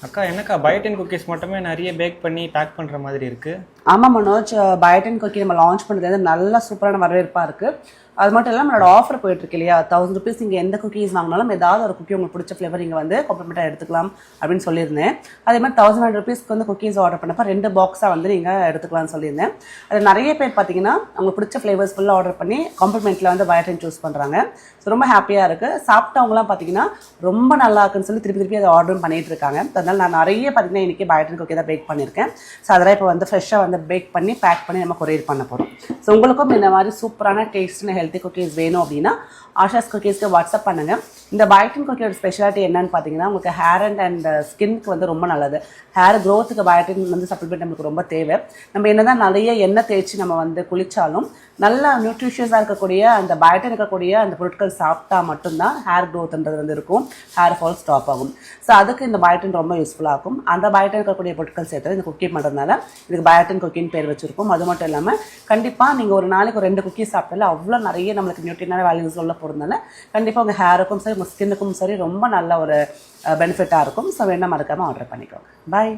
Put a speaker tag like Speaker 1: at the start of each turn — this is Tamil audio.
Speaker 1: அக்கா என்னக்கா பயோட்டின் குக்கீஸ் மட்டுமே நிறைய பேக் பண்ணி பேக் பண்ணுற மாதிரி இருக்குது.
Speaker 2: ஆமாம் மனோஜ், பயோட்டின் குக்கி நம்ம லான்ச் பண்ணுறது வந்து நல்ல சூப்பரான வரவேற்பாக இருக்குது. அது மட்டும் இல்லாமல் நம்மளோட ஆஃபர் போயிட்டுருக்கு இல்லையா, 1000 rupees நீங்கள் எந்த குக்கீஸ் வாங்கினாலும் ஏதாவது ஒரு குக்கி உங்களுக்கு பிடிச்ச ஃப்ளேவர் நீங்கள் வந்து காம்ப்ளிமெண்ட்டாக எடுத்துக்கலாம் அப்படின்னு சொல்லியிருந்தேன். அதே மாதிரி 1100 rupeesக்கு வந்து குக்கீஸ் ஆர்டர் பண்ணப்போ 2 பாக்ஸாக வந்து நீங்கள் எடுத்துக்கலாம்னு சொல்லியிருந்தேன். அது நிறைய பேர் பார்த்தீங்கன்னா உங்களுக்கு பிடிச்ச ஃப்ளேவர்ஸ் ஃபுல்லாக ஆர்டர் பண்ணி காம்ப்ளிமெண்ட்டில் வந்து பயோட்டின் சூஸ் பண்ணுறாங்க. ஸோ ரொம்ப ஹாப்பியாக இருக்குது. சாப்பிட்டவங்களாம் பார்த்தீங்கன்னா ரொம்ப நல்லா இருக்குன்னு சொல்லி திருப்பி அதை ஆர்டரும் பண்ணிகிட்டு இருக்காங்க. அதனால் நான் நிறைய பார்த்தீங்கன்னா இன்றைக்கி பயோட்டின் குக்கி தான் பேக் பண்ணியிருக்கேன். ஸோ அதெல்லாம் இப்போ வந்து ஃப்ரெஷ்ஷாக வந்து பேக் பண்ணி பேக் பண்ணி நம்ம கொரியர் பண்ண போகிறோம். ஸோ உங்களுக்கும் இந்த மாதிரி சூப்பரான டேஸ்ட்னு ஹெல்த்தி குக்கீஸ் வேணும் அப்படின்னா ஆஷாஸ் குக்கீஸ்க்கு வாட்ஸ்அப் பண்ணுங்கள். இந்த பயோட்டின் குக்கியோட ஸ்பெஷாலிட்டி என்னன்னு பார்த்தீங்கன்னா உங்களுக்கு ஹேர் அண்ட் ஸ்கின்க்கு வந்து ரொம்ப நல்லது. ஹேர் க்ரோத்துக்கு பயோட்டின் வந்து சப்ளிமெண்ட் நமக்கு ரொம்ப தேவை. நம்ம என்னதான் நிறைய எண்ணெய் தேய்ச்சி நம்ம வந்து குளித்தாலும் நல்லா நியூட்ரிஷியஸாக இருக்கக்கூடிய அந்த பயோட்டின் இருக்கக்கூடிய அந்த பொருட்கள் சாப்பிட்டா மட்டும்தான் ஹேர் க்ரோத்ன்றது வந்து இருக்கும், ஹேர் ஃபால் ஸ்டாப் ஆகும். ஸோ அதுக்கு இந்த பயோட்டின் ரொம்ப யூஸ்ஃபுல்லாக இருக்கும். அந்த பயோட்டின் இருக்கக்கூடிய பொருட்கள் சேர்த்து இந்த குக்கி பண்ணுறதுனால இதுக்கு பயோட்டின் குக்கின்னு பேர் வச்சுருக்கும். அது மட்டும் இல்லாமல் கண்டிப்பாக நீங்கள் ஒரு நாளைக்கு ஒரு 2 குக்கி சாப்பிட்டாலும் அவ்வளோ நிறைய நம்மளுக்கு நியூட்ரினான வேல்யூஸ் உள்ள போகிறதுனால கண்டிப்பாக உங்கள் ஹேருக்கும் சரி உங்கள் ஸ்கின்னுக்கும் சரி ரொம்ப நல்ல ஒரு பெனிஃபிட்டாக இருக்கும். ஸோ வேணா மறக்காமல் ஆர்டர் பண்ணிக்கோங்க. பாய்.